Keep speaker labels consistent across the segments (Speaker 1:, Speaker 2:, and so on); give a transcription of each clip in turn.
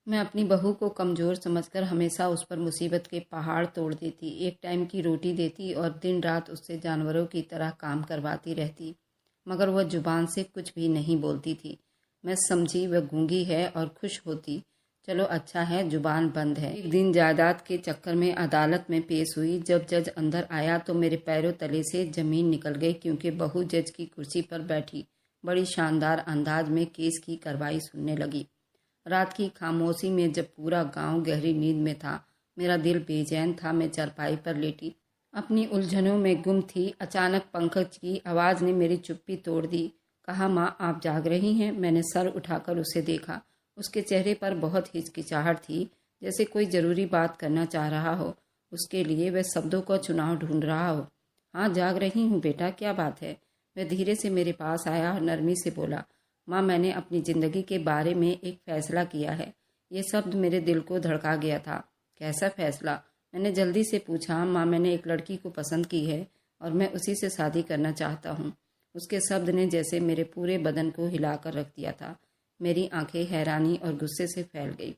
Speaker 1: मैं अपनी बहू को कमज़ोर समझकर हमेशा उस पर मुसीबत के पहाड़ तोड़ देती, एक टाइम की रोटी देती और दिन रात उससे जानवरों की तरह काम करवाती रहती, मगर वह जुबान से कुछ भी नहीं बोलती थी। मैं समझी वह गूंगी है और खुश होती। चलो अच्छा है, जुबान बंद है। एक दिन जायदाद के चक्कर में अदालत में पेश हुई। जब जज अंदर आया तो मेरे पैरों तले से ज़मीन निकल गई, क्योंकि बहू जज की कुर्सी पर बैठी बड़ी शानदार अंदाज में केस की कार्रवाई सुनने लगी। रात की खामोशी में जब पूरा गांव गहरी नींद में था, मेरा दिल बेचैन था। मैं चारपाई पर लेटी अपनी उलझनों में गुम थी। अचानक पंकज की आवाज़ ने मेरी चुप्पी तोड़ दी। कहा, माँ आप जाग रही हैं? मैंने सर उठाकर उसे देखा। उसके चेहरे पर बहुत हिचकिचाहट थी, जैसे कोई ज़रूरी बात करना चाह रहा हो। उसके लिए वह शब्दों का चुनाव ढूंढ रहा हो। हाँ जाग रही हूँ बेटा, क्या बात है? वह धीरे से मेरे पास आया और नरमी से बोला, माँ मैंने अपनी ज़िंदगी के बारे में एक फ़ैसला किया है। ये शब्द मेरे दिल को धड़का गया था। कैसा फ़ैसला? मैंने जल्दी से पूछा। माँ मैंने एक लड़की को पसंद की है और मैं उसी से शादी करना चाहता हूँ। उसके शब्द ने जैसे मेरे पूरे बदन को हिलाकर रख दिया था। मेरी आंखें हैरानी और गुस्से से फैल गई।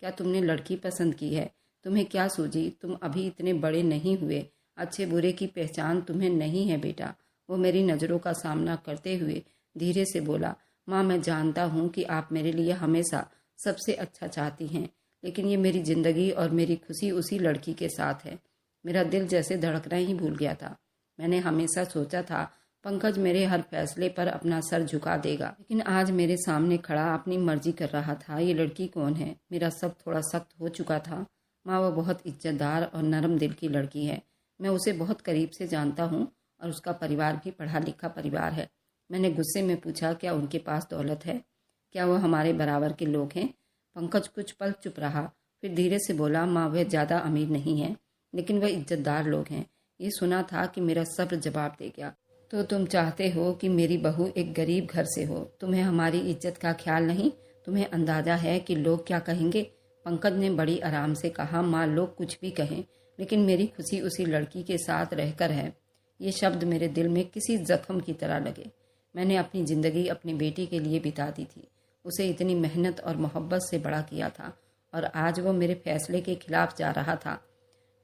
Speaker 1: क्या तुमने लड़की पसंद की है? तुम्हें क्या सूझी? तुम अभी इतने बड़े नहीं हुए। अच्छे बुरे की पहचान तुम्हें नहीं है बेटा। वो मेरी नज़रों का सामना करते हुए धीरे से बोला, माँ मैं जानता हूँ कि आप मेरे लिए हमेशा सबसे अच्छा चाहती हैं, लेकिन ये मेरी ज़िंदगी और मेरी खुशी उसी लड़की के साथ है। मेरा दिल जैसे धड़कना ही भूल गया था। मैंने हमेशा सोचा था पंकज मेरे हर फैसले पर अपना सर झुका देगा, लेकिन आज मेरे सामने खड़ा अपनी मर्जी कर रहा था। ये लड़की कौन है? मेरा सब थोड़ा सख्त हो चुका था। माँ वो बहुत इज्जतदार और नरम दिल की लड़की है। मैं उसे बहुत करीब से जानता हूँ और उसका परिवार भी पढ़ा लिखा परिवार है। मैंने गुस्से में पूछा, क्या उनके पास दौलत है? क्या वो हमारे बराबर के लोग हैं? पंकज कुछ पल चुप रहा, फिर धीरे से बोला, माँ वह ज़्यादा अमीर नहीं है, लेकिन वह इज्जतदार लोग हैं। ये सुना था कि मेरा सब्र जवाब दे गया। तो तुम चाहते हो कि मेरी बहू एक गरीब घर से हो? तुम्हें हमारी इज्जत का ख्याल नहीं? तुम्हें अंदाज़ा है कि लोग क्या कहेंगे? पंकज ने बड़ी आराम से कहा, माँ लोग कुछ भी कहें, लेकिन मेरी खुशी उसी लड़की के साथ रहकर है। ये शब्द मेरे दिल में किसी जख्म की तरह लगे। मैंने अपनी ज़िंदगी अपनी बेटी के लिए बिता दी थी, उसे इतनी मेहनत और मोहब्बत से बड़ा किया था, और आज वो मेरे फैसले के खिलाफ जा रहा था।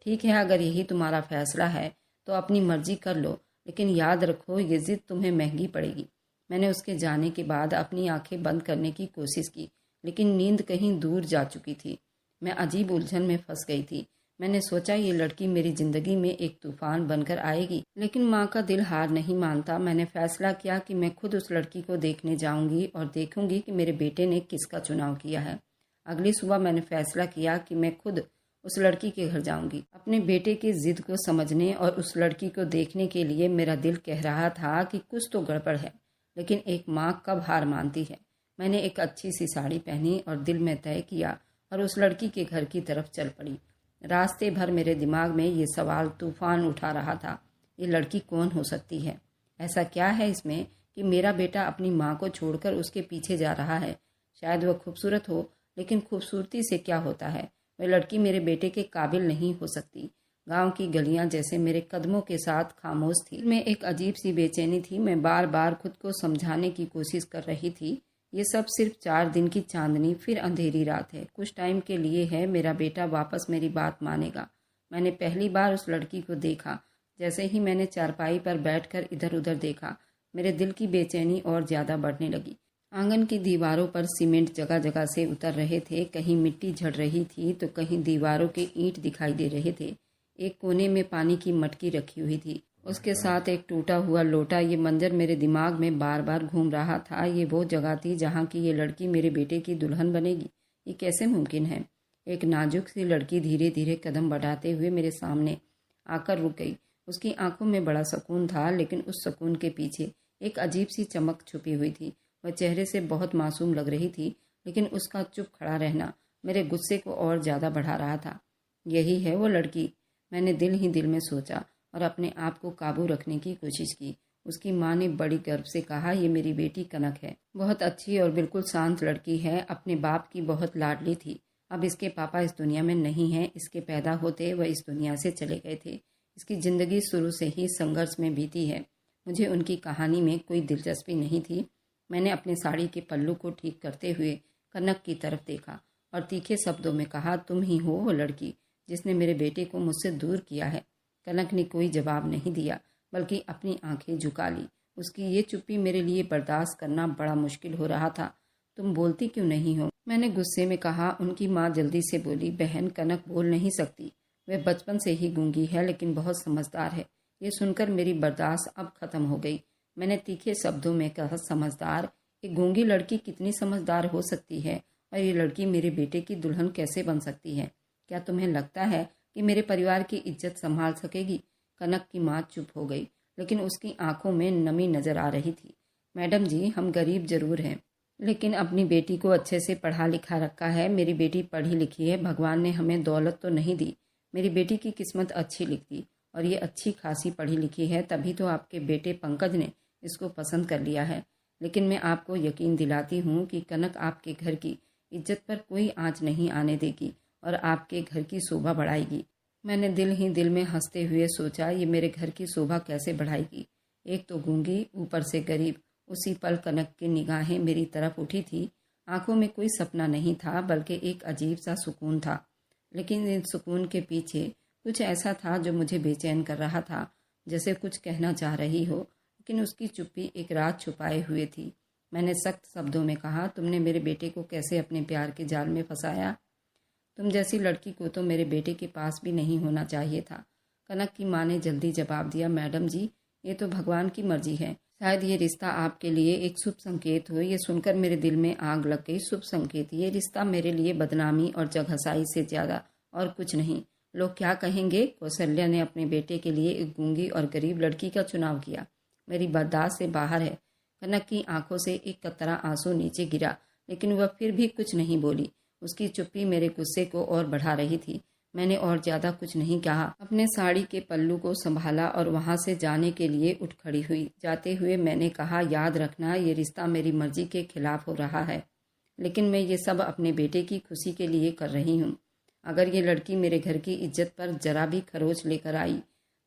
Speaker 1: ठीक है, अगर यही तुम्हारा फैसला है तो अपनी मर्जी कर लो, लेकिन याद रखो ये ज़िद तुम्हें महंगी पड़ेगी। मैंने उसके जाने के बाद अपनी आंखें बंद करने की कोशिश की, लेकिन नींद कहीं दूर जा चुकी थी। मैं अजीब उलझन में फंस गई थी। मैंने सोचा ये लड़की मेरी ज़िंदगी में एक तूफान बनकर आएगी, लेकिन माँ का दिल हार नहीं मानता। मैंने फैसला किया कि मैं खुद उस लड़की को देखने जाऊंगी और देखूंगी कि मेरे बेटे ने किसका चुनाव किया है। अगली सुबह मैंने फैसला किया कि मैं खुद उस लड़की के घर जाऊंगी, अपने बेटे की जिद को समझने और उस लड़की को देखने के लिए। मेरा दिल कह रहा था कि कुछ तो गड़बड़ है, लेकिन एक माँ कब हार मानती है। मैंने एक अच्छी सी साड़ी पहनी और दिल में तय किया और उस लड़की के घर की तरफ चल पड़ी। रास्ते भर मेरे दिमाग में ये सवाल तूफान उठा रहा था, ये लड़की कौन हो सकती है? ऐसा क्या है इसमें कि मेरा बेटा अपनी माँ को छोड़कर उसके पीछे जा रहा है? शायद वह खूबसूरत हो, लेकिन खूबसूरती से क्या होता है? वह लड़की मेरे बेटे के काबिल नहीं हो सकती। गांव की गलियां जैसे मेरे कदमों के साथ खामोश थी। मैं एक अजीब सी बेचैनी थी। मैं बार बार खुद को समझाने की कोशिश कर रही थी, ये सब सिर्फ 4 दिन की चांदनी, फिर अंधेरी रात है, कुछ टाइम के लिए है। मेरा बेटा वापस मेरी बात मानेगा। मैंने पहली बार उस लड़की को देखा। जैसे ही मैंने चारपाई पर बैठकर इधर उधर देखा, मेरे दिल की बेचैनी और ज़्यादा बढ़ने लगी। आंगन की दीवारों पर सीमेंट जगह जगह से उतर रहे थे, कहीं मिट्टी झड़ रही थी तो कहीं दीवारों के ईंट दिखाई दे रहे थे। एक कोने में पानी की मटकी रखी हुई थी, उसके साथ एक टूटा हुआ लोटा। ये मंजर मेरे दिमाग में बार बार घूम रहा था। ये वो जगह थी जहाँ की ये लड़की मेरे बेटे की दुल्हन बनेगी। ये कैसे मुमकिन है? एक नाजुक सी लड़की धीरे धीरे कदम बढ़ाते हुए मेरे सामने आकर रुक गई। उसकी आंखों में बड़ा सुकून था, लेकिन उस सुकून के पीछे एक अजीब सी चमक छुपी हुई थी। वह चेहरे से बहुत मासूम लग रही थी, लेकिन उसका चुप खड़ा रहना मेरे गुस्से को और ज़्यादा बढ़ा रहा था। यही है वो लड़की, मैंने दिल ही दिल में सोचा और अपने आप को काबू रखने की कोशिश की। उसकी माँ ने बड़ी गर्व से कहा, ये मेरी बेटी कनक है, बहुत अच्छी और बिल्कुल शांत लड़की है, अपने बाप की बहुत लाडली थी। अब इसके पापा इस दुनिया में नहीं हैं। इसके पैदा होते वह इस दुनिया से चले गए थे। इसकी ज़िंदगी शुरू से ही संघर्ष में बीती है। मुझे उनकी कहानी में कोई दिलचस्पी नहीं थी। मैंने अपनी साड़ी के पल्लू को ठीक करते हुए कनक की तरफ देखा। और तीखे शब्दों में कहा, तुम ही हो वो लड़की जिसने मेरे बेटे को मुझसे दूर किया है। कनक ने कोई जवाब नहीं दिया, बल्कि अपनी आंखें झुका ली। उसकी ये चुप्पी मेरे लिए बर्दाश्त करना बड़ा मुश्किल हो रहा था। तुम बोलती क्यों नहीं हो? मैंने गुस्से में कहा। उनकी माँ जल्दी से बोली, बहन, कनक बोल नहीं सकती। वह बचपन से ही गूंगी है, लेकिन बहुत समझदार है। ये सुनकर मेरी बर्दाश्त अब खत्म हो गई। मैंने तीखे शब्दों में कहा, समझदार? एक गूंगी लड़की कितनी समझदार हो सकती है? और ये लड़की मेरे बेटे की दुल्हन कैसे बन सकती है? क्या तुम्हें लगता है कि मेरे परिवार की इज्जत संभाल सकेगी? कनक की माँ चुप हो गई, लेकिन उसकी आंखों में नमी नजर आ रही थी। मैडम जी, हम गरीब जरूर हैं, लेकिन अपनी बेटी को अच्छे से पढ़ा लिखा रखा है। मेरी बेटी पढ़ी लिखी है। भगवान ने हमें दौलत तो नहीं दी, मेरी बेटी की किस्मत अच्छी लिखती, और ये अच्छी खासी पढ़ी लिखी है, तभी तो आपके बेटे पंकज ने इसको पसंद कर लिया है। लेकिन मैं आपको यकीन दिलाती हूँ कि कनक आपके घर की इज्जत पर कोई आँच नहीं आने देगी और आपके घर की शोभा बढ़ाएगी। मैंने दिल ही दिल में हंसते हुए सोचा, ये मेरे घर की शोभा कैसे बढ़ाएगी? एक तो गूंगी, ऊपर से गरीब। उसी पल कनक की निगाहें मेरी तरफ उठी थी। आंखों में कोई सपना नहीं था, बल्कि एक अजीब सा सुकून था। लेकिन इस सुकून के पीछे कुछ ऐसा था जो मुझे बेचैन कर रहा था, जैसे कुछ कहना चाह रही हो, लेकिन उसकी चुप्पी एक राज छुपाए हुए थी। मैंने सख्त शब्दों में कहा, तुमने मेरे बेटे को कैसे अपने प्यार के जाल में फंसाया? तुम जैसी लड़की को तो मेरे बेटे के पास भी नहीं होना चाहिए था। कनक की माँ ने जल्दी जवाब दिया, मैडम जी, ये तो भगवान की मर्जी है। शायद ये रिश्ता आपके लिए एक शुभ संकेत हो। ये सुनकर मेरे दिल में आग लग गई। शुभ संकेत? ये रिश्ता मेरे लिए बदनामी और जगहसाई से ज्यादा और कुछ नहीं। लोग क्या कहेंगे? कौशल्या ने अपने बेटे के लिए एक गूंगी और गरीब लड़की का चुनाव किया। मेरी बर्दाश्त से बाहर है। कनक की आंखों से एक कतरा आंसू नीचे गिरा, लेकिन वह फिर भी कुछ नहीं बोली। उसकी चुप्पी मेरे गुस्से को और बढ़ा रही थी। मैंने और ज्यादा कुछ नहीं कहा। अपने साड़ी के पल्लू को संभाला और वहां से जाने के लिए उठ खड़ी हुई। जाते हुए मैंने कहा, याद रखना, ये रिश्ता मेरी मर्जी के खिलाफ हो रहा है, लेकिन मैं ये सब अपने बेटे की खुशी के लिए कर रही हूँ। अगर ये लड़की मेरे घर की इज्जत पर जरा भी खरोच लेकर आई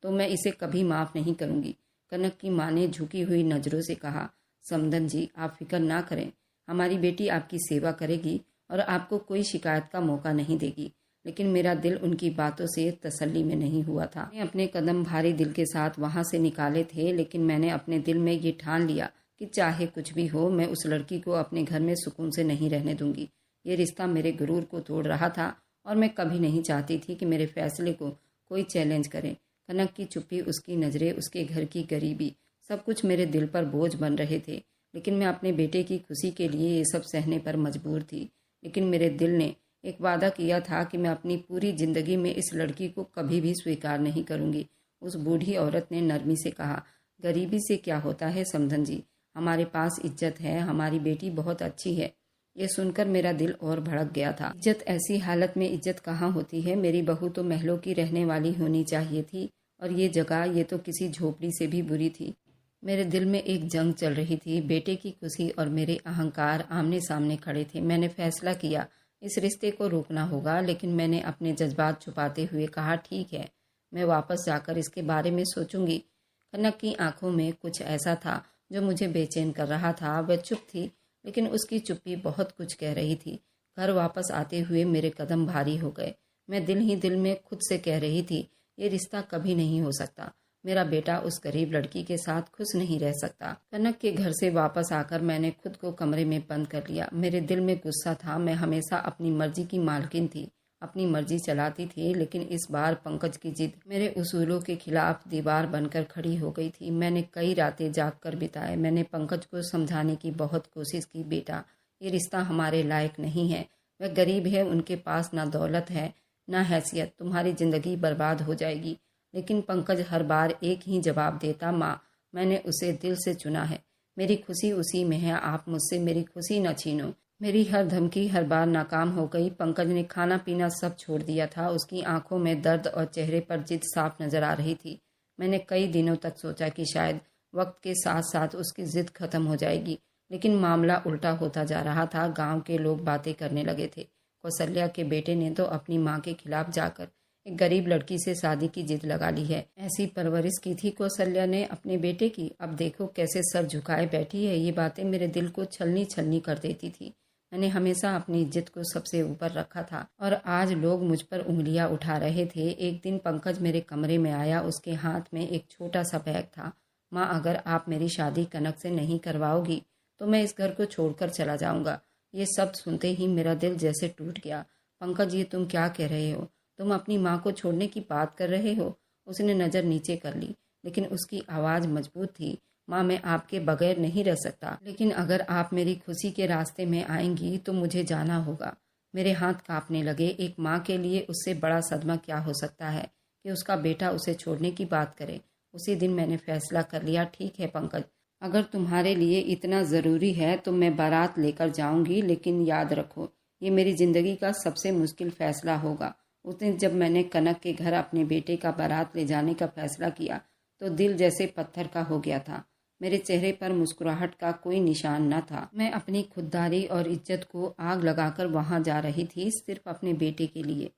Speaker 1: तो मैं इसे कभी माफ नहीं करूंगी। कनक की माँ ने झुकी हुई नजरों से कहा, समधन जी, आप फिक्र ना करें। हमारी बेटी आपकी सेवा करेगी और आपको कोई शिकायत का मौका नहीं देगी। लेकिन मेरा दिल उनकी बातों से तसल्ली में नहीं हुआ था। मैं अपने कदम भारी दिल के साथ वहां से निकाले थे, लेकिन मैंने अपने दिल में ये ठान लिया कि चाहे कुछ भी हो, मैं उस लड़की को अपने घर में सुकून से नहीं रहने दूंगी। ये रिश्ता मेरे गुरूर को तोड़ रहा था और मैं कभी नहीं चाहती थी कि मेरे फैसले को कोई चैलेंज करे। कनक की चुप्पी, उसकी नजरें, उसके घर की गरीबी, सब कुछ मेरे दिल पर बोझ बन रहे थे। लेकिन मैं अपने बेटे की खुशी के लिए ये सब सहने पर मजबूर थी। लेकिन मेरे दिल ने एक वादा किया था कि मैं अपनी पूरी जिंदगी में इस लड़की को कभी भी स्वीकार नहीं करूंगी। उस बूढ़ी औरत ने नरमी से कहा, गरीबी से क्या होता है समधन जी, हमारे पास इज्जत है, हमारी बेटी बहुत अच्छी है। ये सुनकर मेरा दिल और भड़क गया था। इज्जत? ऐसी हालत में इज्जत कहाँ होती है? मेरी बहू तो महलों की रहने वाली होनी चाहिए थी, और ये जगह, ये तो किसी झोपड़ी से भी बुरी थी। मेरे दिल में एक जंग चल रही थी। बेटे की खुशी और मेरे अहंकार आमने सामने खड़े थे। मैंने फैसला किया, इस रिश्ते को रोकना होगा, लेकिन मैंने अपने जज्बात छुपाते हुए कहा, ठीक है, मैं वापस जाकर इसके बारे में सोचूंगी। कनक की आंखों में कुछ ऐसा था जो मुझे बेचैन कर रहा था। वह चुप थी, लेकिन उसकी चुप्पी बहुत कुछ कह रही थी। घर वापस आते हुए मेरे कदम भारी हो गए। मैं दिल ही दिल में खुद से कह रही थी, ये रिश्ता कभी नहीं हो सकता। मेरा बेटा उस गरीब लड़की के साथ खुश नहीं रह सकता। कनक के घर से वापस आकर मैंने खुद को कमरे में बंद कर लिया। मेरे दिल में गुस्सा था। मैं हमेशा अपनी मर्जी की मालकिन थी, अपनी मर्जी चलाती थी, लेकिन इस बार पंकज की जिद मेरे उसूलों के खिलाफ दीवार बनकर खड़ी हो गई थी। मैंने कई रातें जाग कर बिताए। मैंने पंकज को समझाने की बहुत कोशिश की, बेटा, ये रिश्ता हमारे लायक नहीं है। वह गरीब है, उनके पास ना दौलत है ना हैसियत, तुम्हारी जिंदगी बर्बाद हो जाएगी। लेकिन पंकज हर बार एक ही जवाब देता, माँ, मैंने उसे दिल से चुना है, मेरी खुशी उसी में है, आप मुझसे मेरी खुशी न छीनो। मेरी हर धमकी हर बार नाकाम हो गई। पंकज ने खाना पीना सब छोड़ दिया था। उसकी आंखों में दर्द और चेहरे पर जिद साफ नजर आ रही थी। मैंने कई दिनों तक सोचा कि शायद वक्त के साथ साथ उसकी जिद खत्म हो जाएगी, लेकिन मामला उल्टा होता जा रहा था। गांव के लोग बातें करने लगे थे, कौशल्या के बेटे ने तो अपनी माँ के खिलाफ जाकर एक गरीब लड़की से शादी की जिद लगा ली है। ऐसी परवरिश की थी कौशल्या ने अपने बेटे की, अब देखो कैसे सर झुकाए बैठी है। ये बातें मेरे दिल को छलनी छलनी कर देती थी। मैंने हमेशा अपनी इज्जत को सबसे ऊपर रखा था और आज लोग मुझ पर उंगलियां उठा रहे थे। एक दिन पंकज मेरे कमरे में आया। उसके हाथ में एक छोटा सा बैग था। माँ, अगर आप मेरी शादी कनक से नहीं करवाओगी तो मैं इस घर को छोड़कर चला जाऊंगा। ये शब्द सुनते ही मेरा दिल जैसे टूट गया। पंकज, ये तुम क्या कह रहे हो? तुम अपनी माँ को छोड़ने की बात कर रहे हो? उसने नज़र नीचे कर ली, लेकिन उसकी आवाज़ मजबूत थी। माँ, मैं आपके बगैर नहीं रह सकता, लेकिन अगर आप मेरी खुशी के रास्ते में आएंगी तो मुझे जाना होगा। मेरे हाथ कांपने लगे। एक माँ के लिए उससे बड़ा सदमा क्या हो सकता है कि उसका बेटा उसे छोड़ने की बात करे। उसी दिन मैंने फैसला कर लिया, ठीक है पंकज, अगर तुम्हारे लिए इतना ज़रूरी है तो मैं बारात लेकर जाऊंगी, लेकिन याद रखो ये मेरी ज़िंदगी का सबसे मुश्किल फ़ैसला होगा। उस दिन जब मैंने कनक के घर अपने बेटे का बारात ले जाने का फैसला किया तो दिल जैसे पत्थर का हो गया था। मेरे चेहरे पर मुस्कुराहट का कोई निशान न था। मैं अपनी खुददारी और इज्जत को आग लगाकर वहां जा रही थी, सिर्फ अपने बेटे के लिए।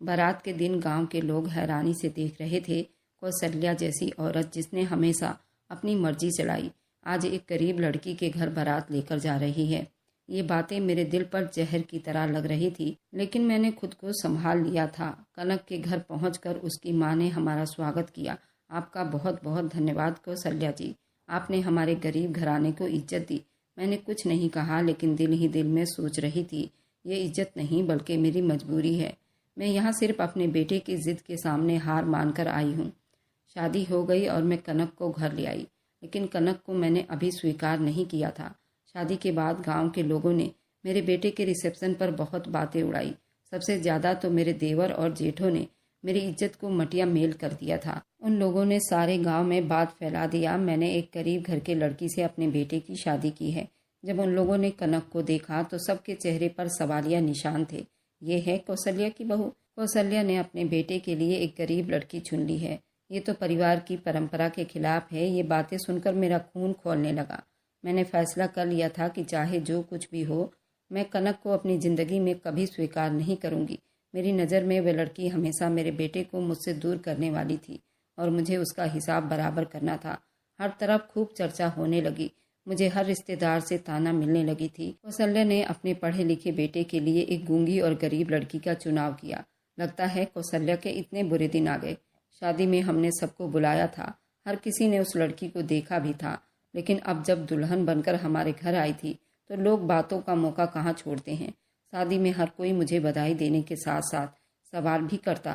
Speaker 1: बारात के दिन गांव के लोग हैरानी से देख रहे थे। कौशल्या जैसी औरत जिसने हमेशा अपनी मर्जी चलाई, आज एक गरीब लड़की के घर बारात लेकर जा रही है। ये बातें मेरे दिल पर जहर की तरह लग रही थी, लेकिन मैंने खुद को संभाल लिया था। कनक के घर पहुंचकर उसकी माँ ने हमारा स्वागत किया। आपका बहुत बहुत धन्यवाद कौशल्या जी, आपने हमारे गरीब घराने को इज्जत दी। मैंने कुछ नहीं कहा, लेकिन दिल ही दिल में सोच रही थी, ये इज्जत नहीं बल्कि मेरी मजबूरी है। मैं यहाँ सिर्फ अपने बेटे की जिद के सामने हार मानकर आई हूँ। शादी हो गई और मैं कनक को घर ले आई, लेकिन कनक को मैंने अभी स्वीकार नहीं किया था। शादी के बाद गांव के लोगों ने मेरे बेटे के रिसेप्शन पर बहुत बातें उड़ाई। सबसे ज़्यादा तो मेरे देवर और जेठों ने मेरी इज्जत को मटिया मेल कर दिया था। उन लोगों ने सारे गांव में बात फैला दिया, मैंने एक गरीब घर के लड़की से अपने बेटे की शादी की है। जब उन लोगों ने कनक को देखा तो सबके चेहरे पर सवालिया निशान थे। ये है कौशल्या की बहू। कौशल्या ने अपने बेटे के लिए एक गरीब लड़की चुन ली है। ये तो परिवार की परंपरा के खिलाफ है। ये बातें सुनकर मेरा खून खौलने लगा। मैंने फैसला कर लिया था कि चाहे जो कुछ भी हो, मैं कनक को अपनी ज़िंदगी में कभी स्वीकार नहीं करूंगी। मेरी नज़र में वह लड़की हमेशा मेरे बेटे को मुझसे दूर करने वाली थी और मुझे उसका हिसाब बराबर करना था। हर तरफ खूब चर्चा होने लगी। मुझे हर रिश्तेदार से ताना मिलने लगी थी। कौशल्या ने अपने पढ़े लिखे बेटे के लिए एक गूंगी और गरीब लड़की का चुनाव किया। लगता है कौशल्या के इतने बुरे दिन आ गए। शादी में हमने सबको बुलाया था, हर किसी ने उस लड़की को देखा भी था, लेकिन अब जब दुल्हन बनकर हमारे घर आई थी तो लोग बातों का मौका कहाँ छोड़ते हैं। शादी में हर कोई मुझे बधाई देने के साथ साथ सवाल भी करता,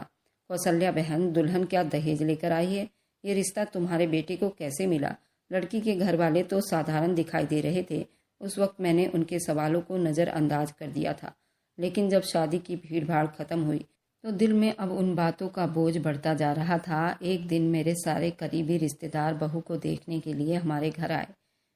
Speaker 1: कौशल्या बहन, दुल्हन क्या दहेज लेकर आई है? ये रिश्ता तुम्हारे बेटे को कैसे मिला? लड़की के घर वाले तो साधारण दिखाई दे रहे थे। उस वक्त मैंने उनके सवालों को नज़रअंदाज कर दिया था, लेकिन जब शादी की भीड़ भाड़ खत्म हुई तो दिल में अब उन बातों का बोझ बढ़ता जा रहा था। एक दिन मेरे सारे करीबी रिश्तेदार बहू को देखने के लिए हमारे घर आए।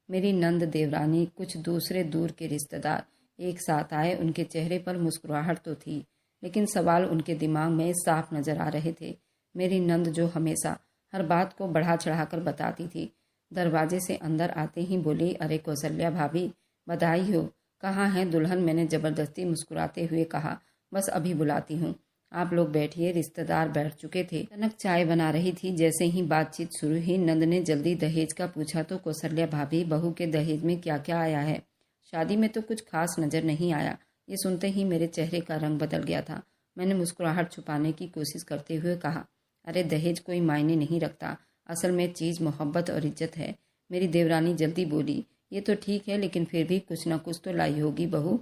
Speaker 1: मेरी नंद, देवरानी, कुछ दूसरे दूर के रिश्तेदार एक साथ आए। उनके चेहरे पर मुस्कुराहट तो थी, लेकिन सवाल उनके दिमाग में साफ नजर आ रहे थे। मेरी नंद, जो हमेशा हर बात को बढ़ा चढ़ाकर बताती थी, दरवाजे से अंदर आते ही बोली, अरे कौशल्या भाभी, बधाई हो। कहाँ है दुल्हन? मैंने ज़बरदस्ती मुस्कुराते हुए कहा, बस अभी बुलाती हूँ, आप लोग बैठिए। रिश्तेदार बैठ चुके थे। कनक चाय बना रही थी। जैसे ही बातचीत शुरू हुई, नंद ने जल्दी दहेज का पूछा तो कौशल्या भाभी, बहू के दहेज में क्या क्या आया है? शादी में तो कुछ खास नज़र नहीं आया। ये सुनते ही मेरे चेहरे का रंग बदल गया था। मैंने मुस्कुराहट छुपाने की कोशिश करते हुए कहा, अरे दहेज कोई मायने नहीं रखता, असल में चीज़ मोहब्बत और इज्जत है। मेरी देवरानी जल्दी बोली, ये तो ठीक है, लेकिन फिर भी कुछ ना कुछ तो लाई होगी। बहू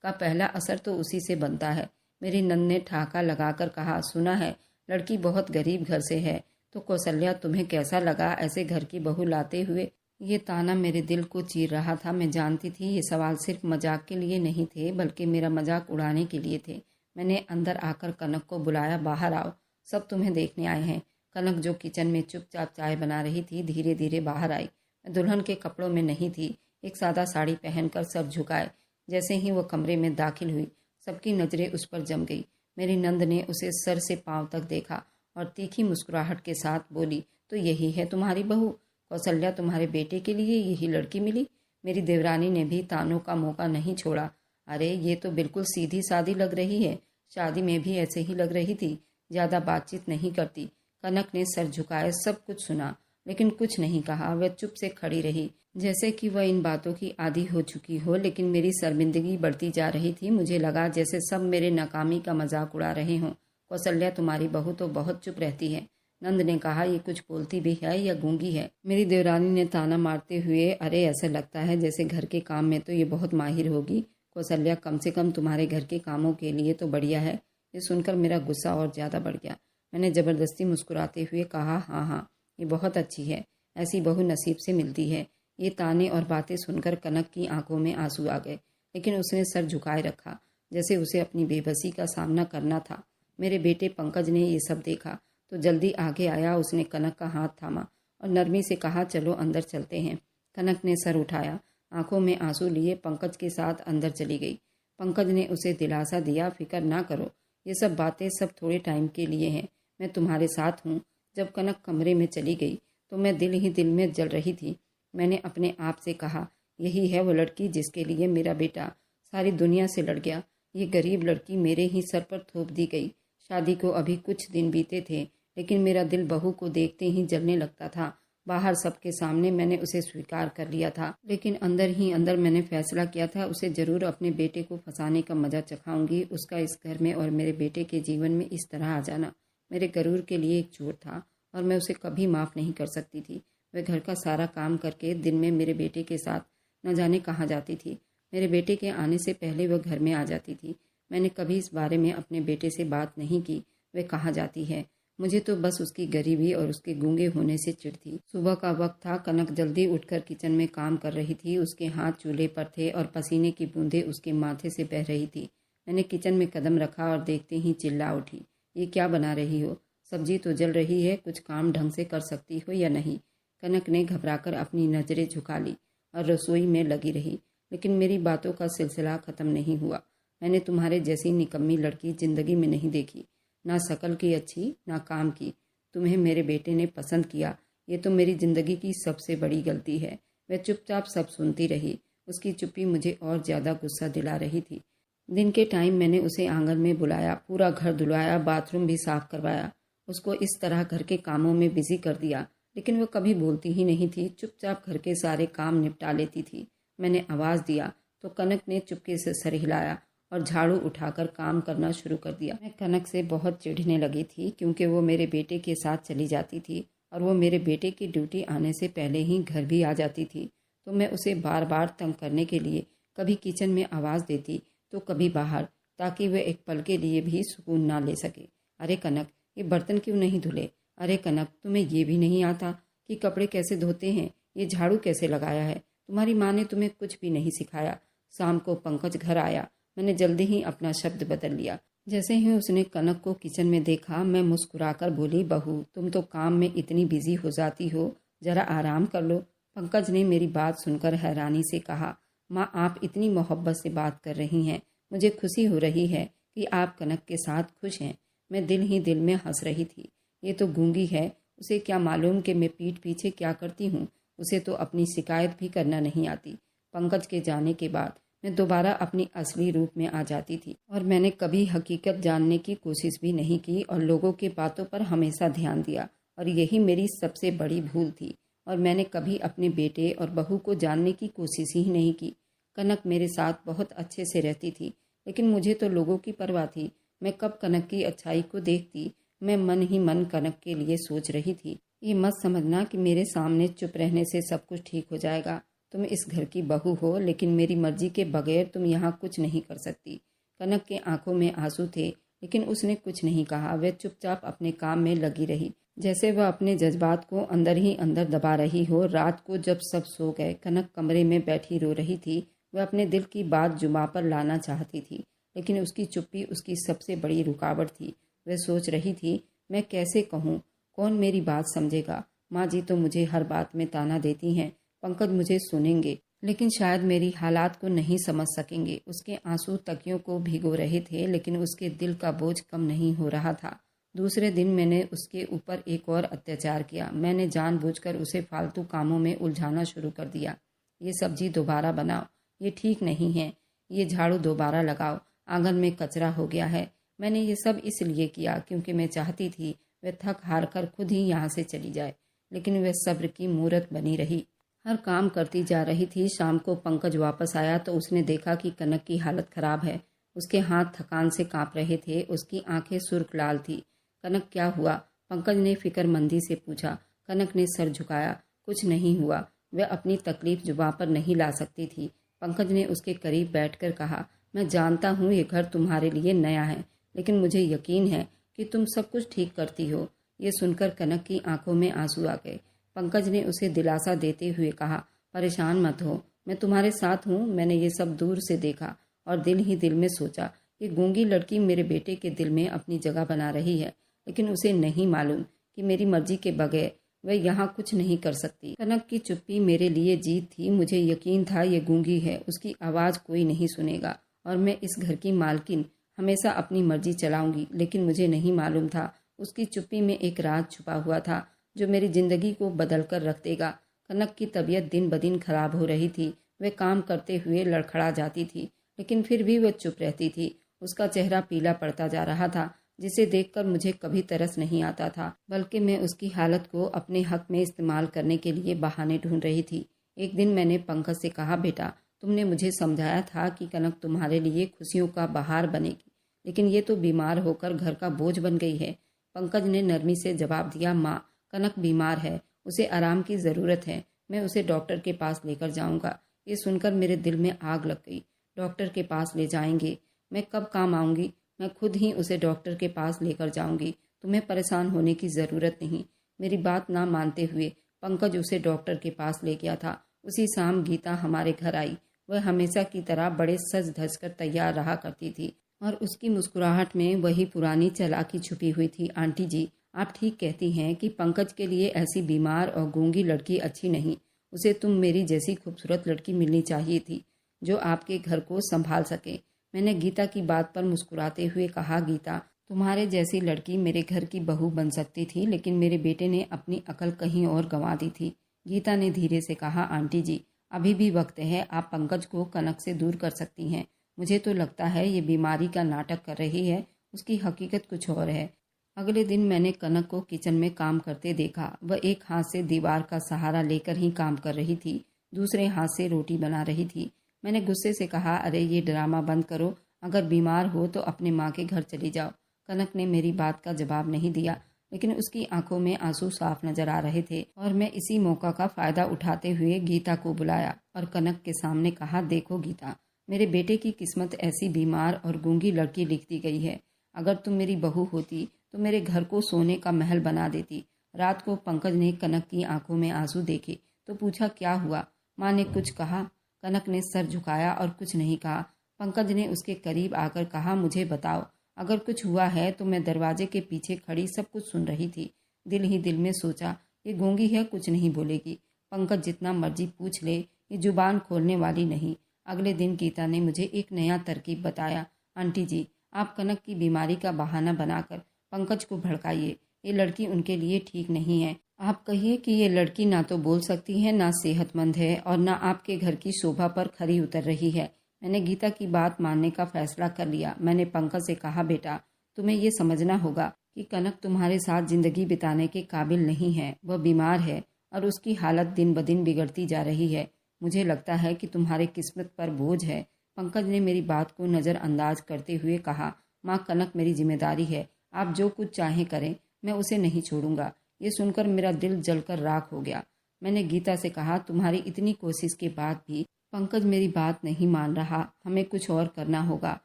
Speaker 1: का पहला असर तो उसी से बनता है। मेरी नंद ने ठहाका लगाकर कहा, सुना है लड़की बहुत गरीब घर से है, तो कौशल्या तुम्हें कैसा लगा ऐसे घर की बहू लाते हुए? ये ताना मेरे दिल को चीर रहा था। मैं जानती थी ये सवाल सिर्फ मजाक के लिए नहीं थे, बल्कि मेरा मजाक उड़ाने के लिए थे। मैंने अंदर आकर कनक को बुलाया, बाहर आओ, सब तुम्हें देखने आए हैं। कनक, जो किचन में चुपचाप चाय बना रही थी, धीरे धीरे बाहर आई। मैं दुल्हन के कपड़ों में नहीं थी। एक सादा साड़ी पहनकर सर झुकाए जैसे ही वो कमरे में दाखिल हुई, सबकी नज़रें उस पर जम गई। मेरी नंद ने उसे सर से पांव तक देखा और तीखी मुस्कुराहट के साथ बोली, तो यही है तुम्हारी बहू? कौशल्या, तुम्हारे बेटे के लिए यही लड़की मिली? मेरी देवरानी ने भी तानों का मौका नहीं छोड़ा, अरे ये तो बिल्कुल सीधी सादी लग रही है, शादी में भी ऐसे ही लग रही थी, ज़्यादा बातचीत नहीं करती। कनक ने सर झुकाए सब कुछ सुना, लेकिन कुछ नहीं कहा। वह चुप से खड़ी रही, जैसे कि वह इन बातों की आदी हो चुकी हो। लेकिन मेरी शर्मिंदगी बढ़ती जा रही थी। मुझे लगा जैसे सब मेरे नाकामी का मजाक उड़ा रहे हों। कौशल्या, तुम्हारी बहू तो बहुत चुप रहती है। नंद ने कहा, ये कुछ बोलती भी है या गूंगी है? मेरी देवरानी ने ताना मारते हुए, अरे ऐसा लगता है जैसे घर के काम में तो ये बहुत माहिर होगी। कौशल्या, कम से कम तुम्हारे घर के कामों के लिए तो बढ़िया है। ये सुनकर मेरा गुस्सा और ज़्यादा बढ़ गया। मैंने ज़बरदस्ती मुस्कुराते हुए कहा, हाँ हाँ, ये बहुत अच्छी है। ऐसी बहू नसीब से मिलती है। ये ताने और बातें सुनकर कनक की आंखों में आंसू आ गए, लेकिन उसने सर झुकाए रखा, जैसे उसे अपनी बेबसी का सामना करना था। मेरे बेटे पंकज ने ये सब देखा तो जल्दी आगे आया। उसने कनक का हाथ थामा और नरमी से कहा, चलो अंदर चलते हैं। कनक ने सर उठाया, आंखों में आंसू लिए पंकज के साथ अंदर चली गई। पंकज ने उसे दिलासा दिया, फिक्र ना करो, ये सब बातें सब थोड़े टाइम के लिए हैं। मैं तुम्हारे साथ हूँ। जब कनक कमरे में चली गई तो मैं दिल ही दिल में जल रही थी। मैंने अपने आप से कहा, यही है वो लड़की जिसके लिए मेरा बेटा सारी दुनिया से लड़ गया। ये गरीब लड़की मेरे ही सर पर थोप दी गई। शादी को अभी कुछ दिन बीते थे, लेकिन मेरा दिल बहू को देखते ही जलने लगता था। बाहर सबके सामने मैंने उसे स्वीकार कर लिया था, लेकिन अंदर ही अंदर मैंने फैसला किया था, उसे जरूर अपने बेटे को फंसाने का मजा चखाऊंगी। उसका इस घर में और मेरे बेटे के जीवन में इस तरह आ जाना मेरे गरूर के लिए एक चोट था और मैं उसे कभी माफ़ नहीं कर सकती थी। वह घर का सारा काम करके दिन में मेरे बेटे के साथ न जाने कहाँ जाती थी। मेरे बेटे के आने से पहले वह घर में आ जाती थी। मैंने कभी इस बारे में अपने बेटे से बात नहीं की, वह कहाँ जाती है। मुझे तो बस उसकी गरीबी और उसके गूंगे होने से चिढ़ थी। सुबह का वक्त था। कनक जल्दी उठकर किचन में काम कर रही थी। उसके हाथ चूल्हे पर थे और पसीने की बूंदें उसके माथे से बह रही थी। मैंने किचन में कदम रखा और देखते ही चिल्ला उठी, ये क्या बना रही हो? सब्जी तो जल रही है, कुछ काम ढंग से कर सकती हो या नहीं? कनक ने घबराकर अपनी नजरें झुका ली और रसोई में लगी रही, लेकिन मेरी बातों का सिलसिला खत्म नहीं हुआ। मैंने तुम्हारे जैसी निकम्मी लड़की जिंदगी में नहीं देखी, ना शकल की अच्छी ना काम की। तुम्हें मेरे बेटे ने पसंद किया, ये तो मेरी जिंदगी की सबसे बड़ी गलती है। वह चुपचाप सब सुनती रही। उसकी चुप्पी मुझे और ज़्यादा गुस्सा दिला रही थी। दिन के टाइम मैंने उसे आंगन में बुलाया, पूरा घर धुलवाया, बाथरूम भी साफ करवाया, उसको इस तरह घर के कामों में बिजी कर दिया, लेकिन वो कभी बोलती ही नहीं थी। चुपचाप घर के सारे काम निपटा लेती थी। मैंने आवाज़ दिया तो कनक ने चुपके से सर हिलाया और झाड़ू उठाकर काम करना शुरू कर दिया। मैं कनक से बहुत चिढ़ने लगी थी, क्योंकि वो मेरे बेटे के साथ चली जाती थी और वो मेरे बेटे की ड्यूटी आने से पहले ही घर भी आ जाती थी। तो मैं उसे बार बार तंग करने के लिए कभी किचन में आवाज़ देती तो कभी बाहर, ताकि वह एक पल के लिए भी सुकून ना ले सके। अरे कनक, ये बर्तन क्यों नहीं धुले? अरे कनक, तुम्हें ये भी नहीं आता कि कपड़े कैसे धोते हैं? ये झाड़ू कैसे लगाया है? तुम्हारी माँ ने तुम्हें कुछ भी नहीं सिखाया। शाम को पंकज घर आया। मैंने जल्दी ही अपना शब्द बदल लिया। जैसे ही उसने कनक को किचन में देखा, मैं मुस्कुराकर बोली, बहू तुम तो काम में इतनी बिजी हो जाती हो, जरा आराम कर लो। पंकज ने मेरी बात सुनकर हैरानी से कहा, माँ आप इतनी मोहब्बत से बात कर रही हैं, मुझे खुशी हो रही है कि आप कनक के साथ खुश हैं। मैं दिल ही दिल में हंस रही थी। ये तो गूंगी है, उसे क्या मालूम कि मैं पीठ पीछे क्या करती हूँ। उसे तो अपनी शिकायत भी करना नहीं आती। पंकज के जाने के बाद मैं दोबारा अपनी असली रूप में आ जाती थी और मैंने कभी हकीकत जानने की कोशिश भी नहीं की और लोगों की बातों पर हमेशा ध्यान दिया, और यही मेरी सबसे बड़ी भूल थी। और मैंने कभी अपने बेटे और बहू को जानने की कोशिश ही नहीं की। कनक मेरे साथ बहुत अच्छे से रहती थी, लेकिन मुझे तो लोगों की परवाह थी। मैं कब कनक की अच्छाई को देखती, मैं मन ही मन कनक के लिए सोच रही थी। ये मत समझना कि मेरे सामने चुप रहने से सब कुछ ठीक हो जाएगा। तुम इस घर की बहू हो, लेकिन मेरी मर्जी के बगैर तुम यहाँ कुछ नहीं कर सकती। कनक के आंखों में आंसू थे, लेकिन उसने कुछ नहीं कहा। वह चुपचाप अपने काम में लगी रही, जैसे वह अपने जज्बात को अंदर ही अंदर दबा रही हो। रात को जब सब सो गए, कनक कमरे में बैठी रो रही थी। वह अपने दिल की बात जुबां पर लाना चाहती थी, लेकिन उसकी चुप्पी उसकी सबसे बड़ी रुकावट थी। वह सोच रही थी, मैं कैसे कहूँ, कौन मेरी बात समझेगा? माँ जी तो मुझे हर बात में ताना देती हैं, पंकज मुझे सुनेंगे, लेकिन शायद मेरी हालात को नहीं समझ सकेंगे। उसके आंसू तकियों को भिगो रहे थे, लेकिन उसके दिल का बोझ कम नहीं हो रहा था। दूसरे दिन मैंने उसके ऊपर एक और अत्याचार किया। मैंने जानबूझकर उसे फालतू कामों में उलझाना शुरू कर दिया। ये सब्जी दोबारा बनाओ, ये ठीक नहीं है, ये झाड़ू दोबारा लगाओ, आंगन में कचरा हो गया है। मैंने ये सब इसलिए किया क्योंकि मैं चाहती थी वह थक हार कर खुद ही यहाँ से चली जाए। लेकिन वह सब्र की मूरत बनी रही। हर काम करती जा रही थी। शाम को पंकज वापस आया तो उसने देखा कि कनक की हालत खराब है। उसके हाथ थकान से कांप रहे थे, उसकी आंखें सुर्ख लाल थी। कनक, क्या हुआ? पंकज ने फिक्रमंदी से पूछा। कनक ने सर झुकाया। कुछ नहीं हुआ। वह अपनी तकलीफ जुबां पर नहीं ला सकती थी। पंकज ने उसके करीब बैठकर कहा, मैं जानता हूँ ये घर तुम्हारे लिए नया है, लेकिन मुझे यकीन है कि तुम सब कुछ ठीक करती हो। ये सुनकर कनक की आंखों में आंसू आ गए। पंकज ने उसे दिलासा देते हुए कहा, परेशान मत हो, मैं तुम्हारे साथ हूँ। मैंने ये सब दूर से देखा और दिल ही दिल में सोचा, ये गूंगी लड़की मेरे बेटे के दिल में अपनी जगह बना रही है, लेकिन उसे नहीं मालूम कि मेरी मर्जी के बगैर वह यहाँ कुछ नहीं कर सकती। कनक की चुप्पी मेरे लिए जीत थी। मुझे यकीन था ये गूंगी है, उसकी आवाज़ कोई नहीं सुनेगा और मैं इस घर की मालकिन हमेशा अपनी मर्जी चलाऊंगी। लेकिन मुझे नहीं मालूम था उसकी चुप्पी में एक राज छुपा हुआ था जो मेरी जिंदगी को बदल कर रख देगा। कनक की तबीयत दिन ब दिन खराब हो रही थी। वह काम करते हुए लड़खड़ा जाती थी, लेकिन फिर भी वह चुप रहती थी। उसका चेहरा पीला पड़ता जा रहा था, जिसे देखकर मुझे कभी तरस नहीं आता था, बल्कि मैं उसकी हालत को अपने हक में इस्तेमाल करने के लिए बहाने ढूंढ रही थी। एक दिन मैंने पंकज से कहा, बेटा, तुमने मुझे समझाया था कि कनक तुम्हारे लिए खुशियों का बहार बनेगी, लेकिन ये तो बीमार होकर घर का बोझ बन गई है। पंकज ने नरमी से जवाब दिया, माँ, कनक बीमार है, उसे आराम की ज़रूरत है। मैं उसे डॉक्टर के पास लेकर जाऊंगा। ये सुनकर मेरे दिल में आग लग गई। डॉक्टर के पास ले जाएंगे? मैं कब काम आऊंगी? मैं खुद ही उसे डॉक्टर के पास लेकर जाऊंगी। तुम्हें परेशान होने की ज़रूरत नहीं। मेरी बात ना मानते हुए पंकज उसे डॉक्टर के पास ले गया था। उसी शाम गीता हमारे घर आई। वह हमेशा की तरह बड़े सज धज कर तैयार रहा करती थी और उसकी मुस्कुराहट में वही पुरानी चालाकी छुपी हुई थी। आंटी जी, आप ठीक कहती हैं कि पंकज के लिए ऐसी बीमार और गूंगी लड़की अच्छी नहीं। उसे तुम मेरी जैसी खूबसूरत लड़की मिलनी चाहिए थी जो आपके घर को संभाल सके। मैंने गीता की बात पर मुस्कुराते हुए कहा, गीता, तुम्हारे जैसी लड़की मेरे घर की बहू बन सकती थी, लेकिन मेरे बेटे ने अपनी अकल कहीं और गंवा दी थी। गीता ने धीरे से कहा, आंटी जी, अभी भी वक्त है, आप पंकज को कनक से दूर कर सकती हैं। मुझे तो लगता है ये बीमारी का नाटक कर रही है, उसकी हकीकत कुछ और है। अगले दिन मैंने कनक को किचन में काम करते देखा। वह एक हाथ से दीवार का सहारा लेकर ही काम कर रही थी, दूसरे हाथ से रोटी बना रही थी। मैंने गुस्से से कहा, अरे ये ड्रामा बंद करो, अगर बीमार हो तो अपने माँ के घर चली जाओ। कनक ने मेरी बात का जवाब नहीं दिया, लेकिन उसकी आंखों में आंसू साफ नजर आ रहे थे और मैं इसी मौका का फायदा उठाते हुए गीता को बुलाया और कनक के सामने कहा, देखो गीता, मेरे बेटे की किस्मत ऐसी बीमार और गूंगी लड़की लिखती गई है। अगर तुम मेरी बहू होती तो मेरे घर को सोने का महल बना देती। रात को पंकज ने कनक की आंखों में आंसू देखे तो पूछा, क्या हुआ? माँ ने कुछ कहा? कनक ने सर झुकाया और कुछ नहीं कहा। पंकज ने उसके करीब आकर कहा, मुझे बताओ, अगर कुछ हुआ है तो मैं दरवाजे के पीछे खड़ी सब कुछ सुन रही थी। दिल ही दिल में सोचा, ये गूंगी है, कुछ नहीं बोलेगी। पंकज जितना मर्जी पूछ ले, ये जुबान खोलने वाली नहीं। अगले दिन गीता ने मुझे एक नया तरकीब बताया, आंटी जी, आप कनक की बीमारी का बहाना बनाकर पंकज को भड़काइए। ये लड़की उनके लिए ठीक नहीं है। आप कहिए कि ये लड़की ना तो बोल सकती है, ना सेहतमंद है और ना आपके घर की शोभा पर खरी उतर रही है। मैंने गीता की बात मानने का फैसला कर लिया। मैंने पंकज से कहा, बेटा, तुम्हें ये समझना होगा कि कनक तुम्हारे साथ जिंदगी बिताने के काबिल नहीं है। वह बीमार है और उसकी हालत दिन ब दिन बिगड़ती जा रही है। मुझे लगता है कि तुम्हारे किस्मत पर बोझ है। पंकज ने मेरी बात को नज़रअंदाज करते हुए कहा, माँ, कनक मेरी जिम्मेदारी है। आप जो कुछ चाहें करें, मैं उसे नहीं छोड़ूंगा। ये सुनकर मेरा दिल जलकर राख हो गया। मैंने गीता से कहा, तुम्हारी इतनी कोशिश के बाद भी पंकज मेरी बात नहीं मान रहा। हमें कुछ और करना होगा।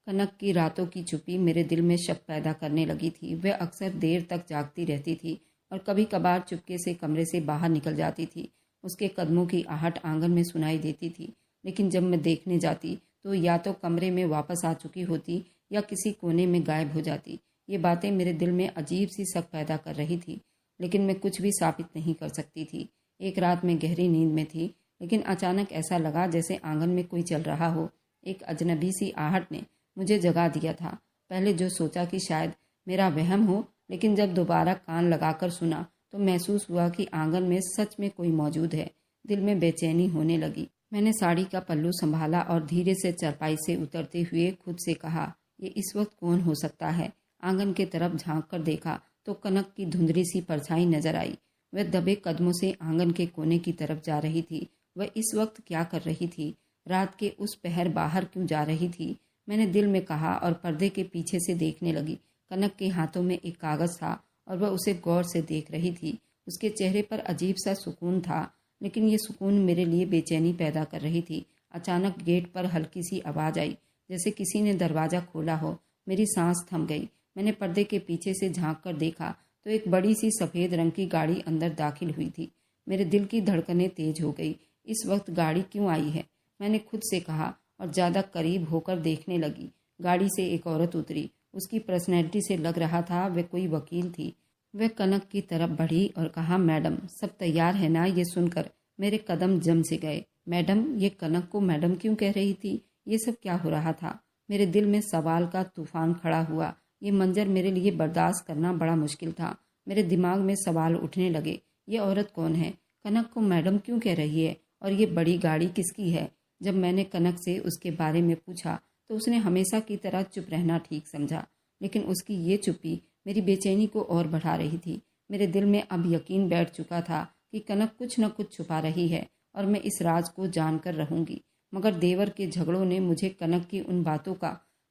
Speaker 1: कनक की रातों की चुप्पी मेरे दिल में शक पैदा करने लगी थी। वह अक्सर देर तक जागती रहती थी और कभी कभार चुपके से कमरे से बाहर निकल जाती थी। उसके कदमों की आहट आंगन में सुनाई देती थी, लेकिन जब मैं देखने जाती तो या तो कमरे में वापस आ चुकी होती या किसी कोने में गायब हो जाती। ये बातें मेरे दिल में अजीब सी शक पैदा कर रही थी, लेकिन मैं कुछ भी साबित नहीं कर सकती थी। एक रात में गहरी नींद में थी, लेकिन अचानक ऐसा लगा जैसे आंगन में कोई चल रहा हो। एक अजनबी सी आहट ने मुझे जगा दिया था। पहले जो सोचा कि शायद मेरा वहम हो, लेकिन जब दोबारा कान लगाकर सुना तो महसूस हुआ कि आंगन में सच में कोई मौजूद है। दिल में बेचैनी होने लगी। मैंने साड़ी का पल्लू संभाला और धीरे से चारपाई से उतरते हुए खुद से कहा, ये इस वक्त कौन हो सकता है? आंगन की तरफ झांक कर देखा तो कनक की धुंधली सी परछाई नजर आई। वह दबे कदमों से आंगन के कोने की तरफ जा रही थी। वह इस वक्त क्या कर रही थी? रात के उस पहर बाहर क्यों जा रही थी? मैंने दिल में कहा और पर्दे के पीछे से देखने लगी। कनक के हाथों में एक कागज़ था और वह उसे गौर से देख रही थी। उसके चेहरे पर अजीब सा सुकून था, लेकिन ये सुकून मेरे लिए बेचैनी पैदा कर रही थी। अचानक गेट पर हल्की सी आवाज़ आई, जैसे किसी ने दरवाज़ा खोला हो। मेरी सांस थम गई। मैंने पर्दे के पीछे से झांक कर देखा तो एक बड़ी सी सफ़ेद रंग की गाड़ी अंदर दाखिल हुई थी। मेरे दिल की धड़कनें तेज हो गई। इस वक्त गाड़ी क्यों आई है? मैंने खुद से कहा और ज़्यादा करीब होकर देखने लगी। गाड़ी से एक औरत उतरी। उसकी पर्सनैलिटी से लग रहा था वह कोई वकील थी। वह कनक की तरफ बढ़ी और कहा, मैडम सब तैयार है ना? ये सुनकर मेरे कदम जम से गए। मैडम? ये कनक को मैडम क्यों कह रही थी? ये सब क्या हो रहा था? मेरे दिल में सवाल का तूफान खड़ा हुआ। ये मंजर मेरे लिए बर्दाश्त करना बड़ा मुश्किल था। मेरे दिमाग में सवाल उठने लगे। ये औरत कौन है? कनक को मैडम क्यों कह रही है? और ये बड़ी गाड़ी किसकी है? जब मैंने कनक से उसके बारे में पूछा तो उसने हमेशा की तरह चुप रहना ठीक समझा, लेकिन उसकी ये चुप्पी मेरी बेचैनी को और बढ़ा रही थी। मेरे दिल में अब यकीन बैठ चुका था कि कनक कुछ न कुछ छुपा रही है और मैं इस राज को जानकर रहूंगी। मगर देवर के झगड़ों ने मुझे कनक की उन बातों का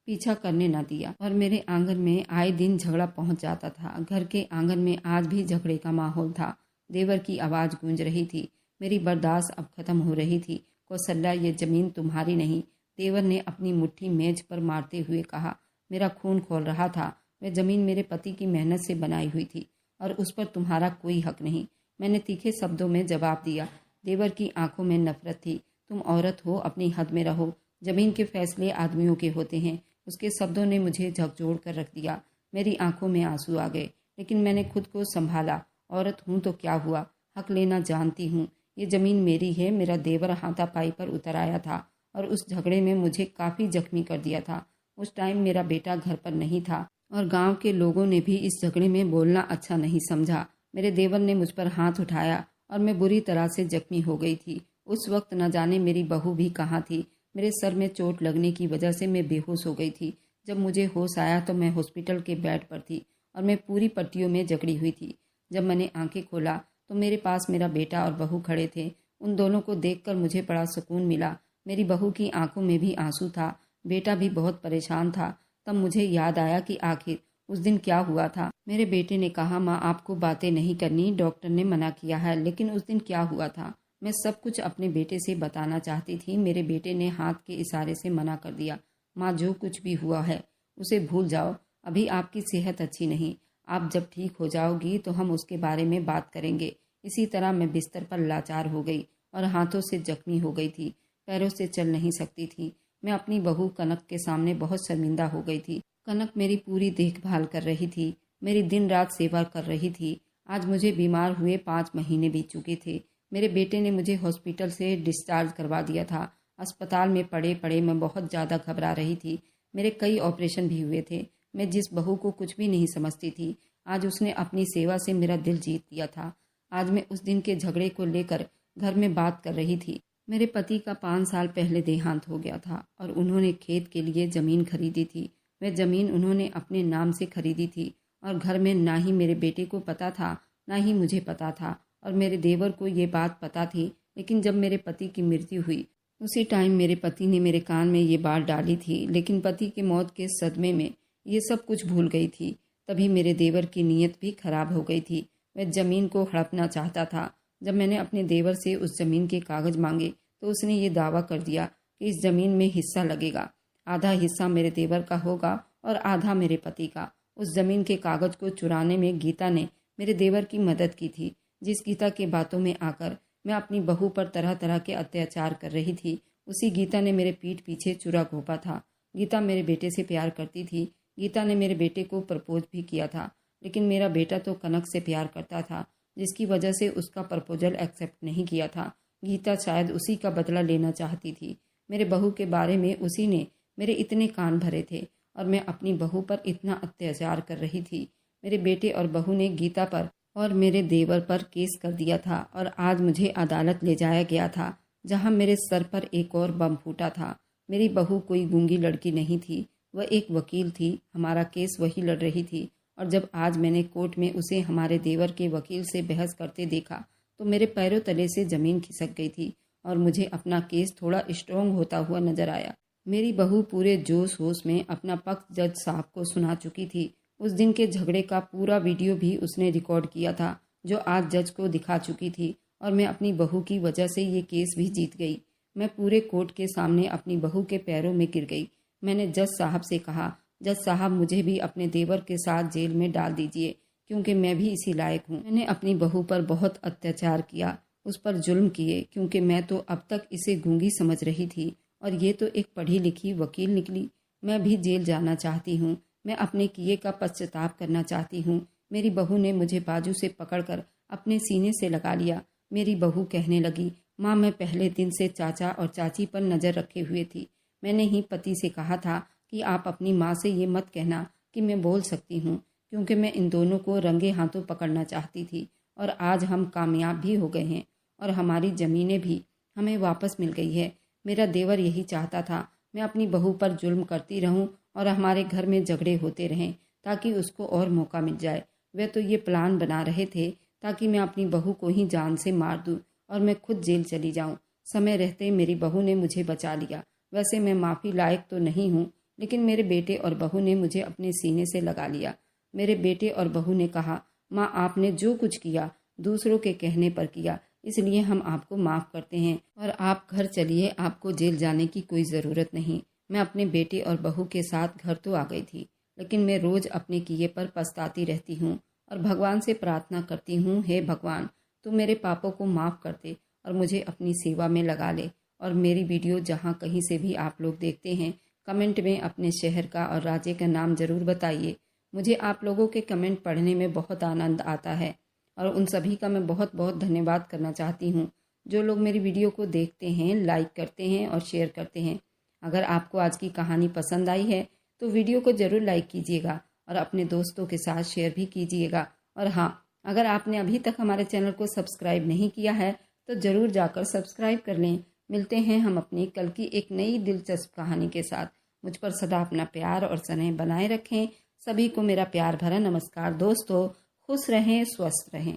Speaker 1: पीछा करने न दिया और मेरे आंगन में आए दिन झगड़ा पहुंच जाता था। घर के आंगन में आज भी झगड़े का माहौल था। देवर की आवाज़ गूंज रही थी। मेरी बर्दाश्त अब खत्म हो रही थी। कौशल्या, ये जमीन तुम्हारी नहीं। देवर ने अपनी मुट्ठी मेज पर मारते हुए कहा। मेरा खून खौल रहा था। वह जमीन मेरे पति की मेहनत से बनाई हुई थी और उस पर तुम्हारा कोई हक नहीं। मैंने तीखे शब्दों में जवाब दिया। देवर की आंखों में नफरत थी। तुम औरत हो, अपनी हद में रहो। जमीन के फैसले आदमियों के होते हैं। उसके शब्दों ने मुझे झकझोर कर रख दिया। मेरी आंखों में आंसू आ गए, लेकिन मैंने खुद को संभाला। औरत हूँ तो क्या हुआ, हक लेना जानती हूँ। ये जमीन मेरी है। मेरा देवर हाथापाई पर उतर आया था और उस झगड़े में मुझे काफ़ी जख्मी कर दिया था। उस टाइम मेरा बेटा घर पर नहीं था और गांव के लोगों ने भी इस झगड़े में बोलना अच्छा नहीं समझा। मेरे देवर ने मुझ पर हाथ उठाया और मैं बुरी तरह से जख्मी हो गई थी। उस वक्त न जाने मेरी बहू भी कहाँ थी। मेरे सर में चोट लगने की वजह से मैं बेहोश हो गई थी। जब मुझे होश आया तो मैं हॉस्पिटल के बेड पर थी और मैं पूरी पट्टियों में जकड़ी हुई थी। जब मैंने आंखें खोला तो मेरे पास मेरा बेटा और बहू खड़े थे। उन दोनों को देखकर मुझे बड़ा सुकून मिला। मेरी बहू की आंखों में भी आंसू था। बेटा भी बहुत परेशान था। तब मुझे याद आया कि आखिर उस दिन क्या हुआ था। मेरे बेटे ने कहा, माँ आपको बातें नहीं करनी, डॉक्टर ने मना किया है। लेकिन उस दिन क्या हुआ था मैं सब कुछ अपने बेटे से बताना चाहती थी। मेरे बेटे ने हाथ के इशारे से मना कर दिया। माँ जो कुछ भी हुआ है उसे भूल जाओ। अभी आपकी सेहत अच्छी नहीं। आप जब ठीक हो जाओगी तो हम उसके बारे में बात करेंगे। इसी तरह मैं बिस्तर पर लाचार हो गई और हाथों से जख्मी हो गई थी। पैरों से चल नहीं सकती थी। मैं अपनी बहू कनक के सामने बहुत शर्मिंदा हो गई थी। कनक मेरी पूरी देखभाल कर रही थी, मेरी दिन रात सेवा कर रही थी। आज मुझे बीमार हुए 5 महीने बीत चुके थे। मेरे बेटे ने मुझे हॉस्पिटल से डिस्चार्ज करवा दिया था। अस्पताल में पड़े पड़े मैं बहुत ज़्यादा घबरा रही थी। मेरे कई ऑपरेशन भी हुए थे। मैं जिस बहू को कुछ भी नहीं समझती थी, आज उसने अपनी सेवा से मेरा दिल जीत लिया था। आज मैं उस दिन के झगड़े को लेकर घर में बात कर रही थी। मेरे पति का 5 साल पहले देहांत हो गया था और उन्होंने खेत के लिए ज़मीन खरीदी थी। वह ज़मीन उन्होंने अपने नाम से खरीदी थी और घर में ना ही मेरे बेटे को पता था ना ही मुझे पता था और मेरे देवर को ये बात पता थी। लेकिन जब मेरे पति की मृत्यु हुई उसी टाइम मेरे पति ने मेरे कान में ये बात डाली थी। लेकिन पति की मौत के सदमे में ये सब कुछ भूल गई थी। तभी मेरे देवर की नीयत भी खराब हो गई थी। वह ज़मीन को हड़पना चाहता था। जब मैंने अपने देवर से उस ज़मीन के कागज़ मांगे तो उसने ये दावा कर दिया कि इस ज़मीन में हिस्सा लगेगा। आधा हिस्सा मेरे देवर का होगा और आधा मेरे पति का। उस ज़मीन के कागज़ को चुराने में गीता ने मेरे देवर की मदद की थी। जिस गीता के बातों में आकर मैं अपनी बहू पर तरह तरह के अत्याचार कर रही थी, उसी गीता ने मेरे पीठ पीछे चुरा घोंपा था। गीता मेरे बेटे से प्यार करती थी। गीता ने मेरे बेटे को प्रपोज भी किया था। लेकिन मेरा बेटा तो कनक से प्यार करता था, जिसकी वजह से उसका प्रपोजल एक्सेप्ट नहीं किया था। गीता शायद उसी का बदला लेना चाहती थी। मेरे बहू के बारे में उसी ने मेरे इतने कान भरे थे और मैं अपनी बहू पर इतना अत्याचार कर रही थी। मेरे बेटे और बहू ने गीता पर और मेरे देवर पर केस कर दिया था और आज मुझे अदालत ले जाया गया था, जहां मेरे सर पर एक और बम फूटा था। मेरी बहू कोई गूंगी लड़की नहीं थी, वह एक वकील थी। हमारा केस वही लड़ रही थी और जब आज मैंने कोर्ट में उसे हमारे देवर के वकील से बहस करते देखा तो मेरे पैरों तले से ज़मीन खिसक गई थी और मुझे अपना केस थोड़ा स्ट्रॉन्ग होता हुआ नजर आया। मेरी बहू पूरे जोश होश में अपना पक्ष जज साहब को सुना चुकी थी। उस दिन के झगड़े का पूरा वीडियो भी उसने रिकॉर्ड किया था जो आज जज को दिखा चुकी थी, और मैं अपनी बहू की वजह से ये केस भी जीत गई। मैं पूरे कोर्ट के सामने अपनी बहू के पैरों में गिर गई। मैंने जज साहब से कहा, जज साहब मुझे भी अपने देवर के साथ जेल में डाल दीजिए क्योंकि मैं भी इसी लायक हूँ। मैंने अपनी बहू पर बहुत अत्याचार किया, उस पर जुल्म किए, क्योंकि मैं तो अब तक इसे गूंगी समझ रही थी और ये तो एक पढ़ी लिखी वकील निकली। मैं भी जेल जाना चाहती हूँ। मैं अपने किए का पश्चाताप करना चाहती हूँ। मेरी बहू ने मुझे बाजू से पकड़कर अपने सीने से लगा लिया। मेरी बहू कहने लगी, माँ मैं पहले दिन से चाचा और चाची पर नज़र रखे हुए थी। मैंने ही पति से कहा था कि आप अपनी माँ से ये मत कहना कि मैं बोल सकती हूँ, क्योंकि मैं इन दोनों को रंगे हाथों पकड़ना चाहती थी। और आज हम कामयाब भी हो गए हैं और हमारी ज़मीनें भी हमें वापस मिल गई है। मेरा देवर यही चाहता था, मैं अपनी बहू पर जुल्म करती रहूं और हमारे घर में झगड़े होते रहें ताकि उसको और मौका मिल जाए। वे तो ये प्लान बना रहे थे ताकि मैं अपनी बहू को ही जान से मार दूं और मैं खुद जेल चली जाऊं। समय रहते मेरी बहू ने मुझे बचा लिया। वैसे मैं माफ़ी लायक तो नहीं हूँ, लेकिन मेरे बेटे और बहू ने मुझे अपने सीने से लगा लिया। मेरे बेटे और बहू ने कहा, माँ आपने जो कुछ किया दूसरों के कहने पर किया, इसलिए हम आपको माफ़ करते हैं और आप घर चलिए, आपको जेल जाने की कोई ज़रूरत नहीं। मैं अपने बेटे और बहू के साथ घर तो आ गई थी, लेकिन मैं रोज़ अपने किए पर पछताती रहती हूँ और भगवान से प्रार्थना करती हूँ, हे भगवान तू मेरे पापों को माफ़ कर दे और मुझे अपनी सेवा में लगा ले। और मेरी वीडियो जहाँ कहीं से भी आप लोग देखते हैं, कमेंट में अपने शहर का और राज्य का नाम ज़रूर बताइए। मुझे आप लोगों के कमेंट पढ़ने में बहुत आनंद आता है और उन सभी का मैं बहुत बहुत धन्यवाद करना चाहती हूँ जो लोग मेरी वीडियो को देखते हैं, लाइक करते हैं और शेयर करते हैं। अगर आपको आज की कहानी पसंद आई है तो वीडियो को ज़रूर लाइक कीजिएगा और अपने दोस्तों के साथ शेयर भी कीजिएगा। और हाँ, अगर आपने अभी तक हमारे चैनल को सब्सक्राइब नहीं किया है तो ज़रूर जाकर सब्सक्राइब कर लें। मिलते हैं हम अपनी कल की एक नई दिलचस्प कहानी के साथ। मुझ पर सदा अपना प्यार और स्नेह बनाए रखें। सभी को मेरा प्यार भरा नमस्कार। दोस्तों खुश रहें, स्वस्थ रहें।